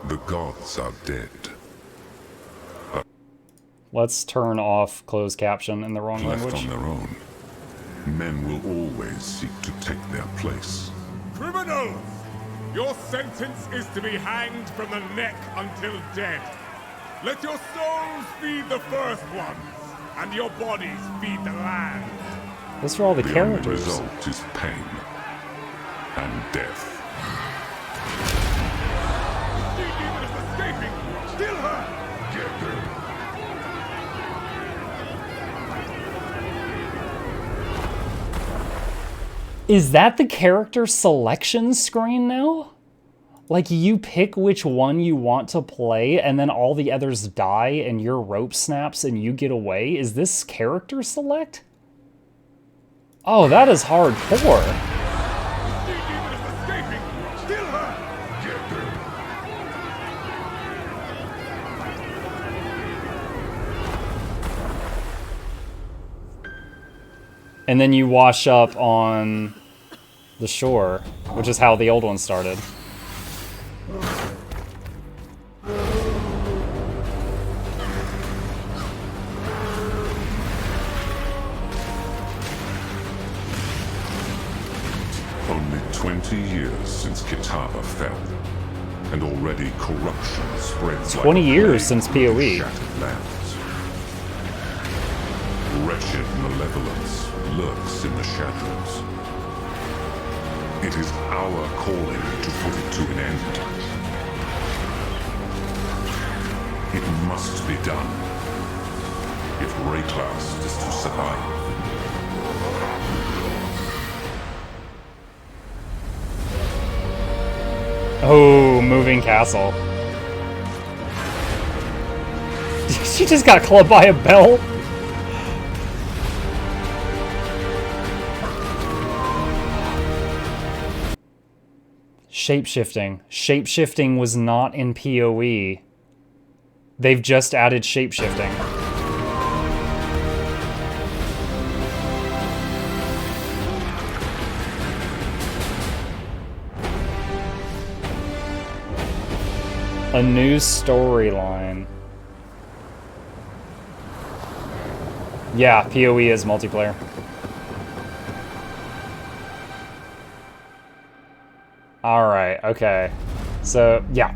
The gods are dead. Let's turn off closed caption in the wrong Left language. on their own, men will always seek to take their place. Criminals! Your sentence is to be hanged from the neck until dead. Let your souls feed the first ones, and your bodies feed the land. Those are all the The only characters. result is pain and death. The demon is escaping! Kill her! Get them. Is that the character selection screen now? Like, you pick which one you want to play, and then all the others die, and your rope snaps, and you get away? Is this character select? Oh, that is hardcore. The demon is escaping! Kill her! Get them. And then you wash up on the shore, which is how the old one started. Only 20 years since Kitava fell, and already corruption spreads 20 like a years plague since through PoE. shattered lands. Wretched malevolence lurks in the shadows. It is our calling to put it to an end. It must be done if Rayclast is to survive. Oh, moving castle. She just got clubbed by a bell. Shapeshifting. Shapeshifting was not in PoE. They've just added shapeshifting. A new storyline. Yeah, PoE is multiplayer. Alright, okay. So, yeah.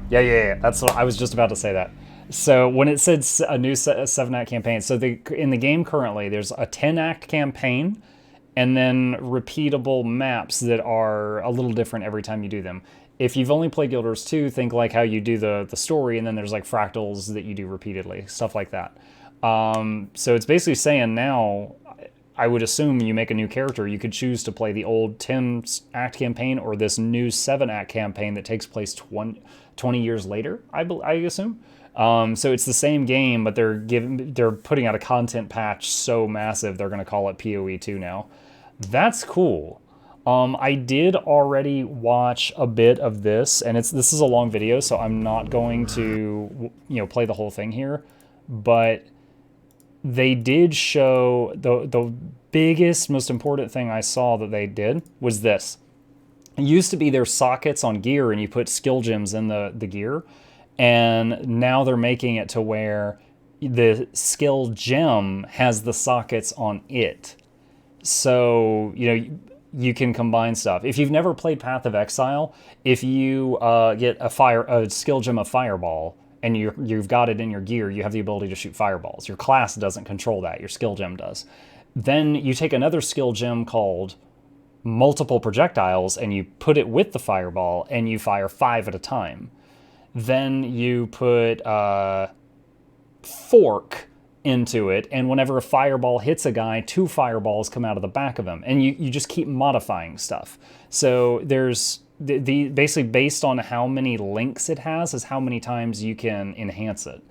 That's what I was just about to say that. So, when it said a new 7-act campaign, so in the game currently, there's a 10-act campaign, and then repeatable maps that are a little different every time you do them. If you've only played Guild Wars 2, think like how you do the story, and then there's like fractals that you do repeatedly, stuff like that. So it's basically saying now, I would assume you make a new character, you could choose to play the old 10-act campaign or this new 7-act campaign that takes place 20 years later, I assume. So it's the same game, but they're putting out a content patch so massive they're going to call it PoE 2 now. That's cool. I did already watch a bit of this, and this is a long video, so I'm not going to play the whole thing here. But they did show the biggest, most important thing I saw that they did was this. It used to be their sockets on gear, and you put skill gems in the gear, and now they're making it to where the skill gem has the sockets on it. So, you can combine stuff. If you've never played Path of Exile, if you get a skill gem of Fireball, and you've got it in your gear, you have the ability to shoot fireballs. Your class doesn't control that, your skill gem does. Then you take another skill gem called Multiple Projectiles, and you put it with the fireball, and you fire 5 at a time. Then you put Fork into it, and whenever a fireball hits a guy, 2 fireballs come out of the back of him, and you just keep modifying stuff. So there's basically based on how many links it has is how many times you can enhance it,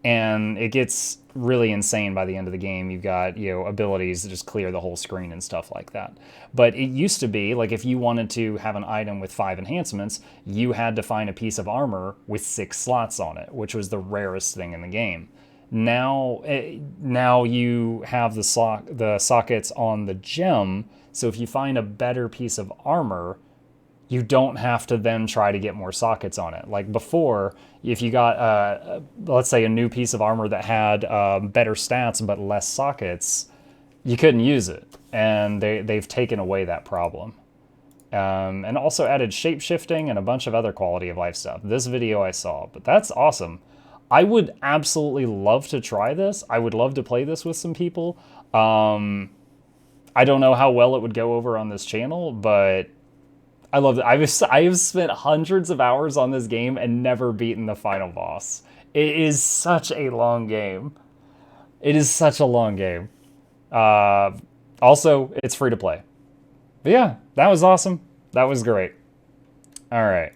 and it gets really insane by the end of the game. You've got abilities that just clear the whole screen and stuff like that. But it used to be like if you wanted to have an item with 5 enhancements, you had to find a piece of armor with 6 slots on it, which was the rarest thing in the game. Now you have the sockets on the gem, so if you find a better piece of armor, you don't have to then try to get more sockets on it. Like before, if you got, let's say, a new piece of armor that had better stats but less sockets, you couldn't use it. And they've taken away that problem. And also added shape-shifting and a bunch of other quality of life stuff. This video I saw, but that's awesome. I would absolutely love to try this. I would love to play this with some people. I don't know how well it would go over on this channel, but I love it. I've spent hundreds of hours on this game and never beaten the final boss. It is such a long game. It is such a long game. Also, it's free to play. But yeah, that was awesome. That was great. All right.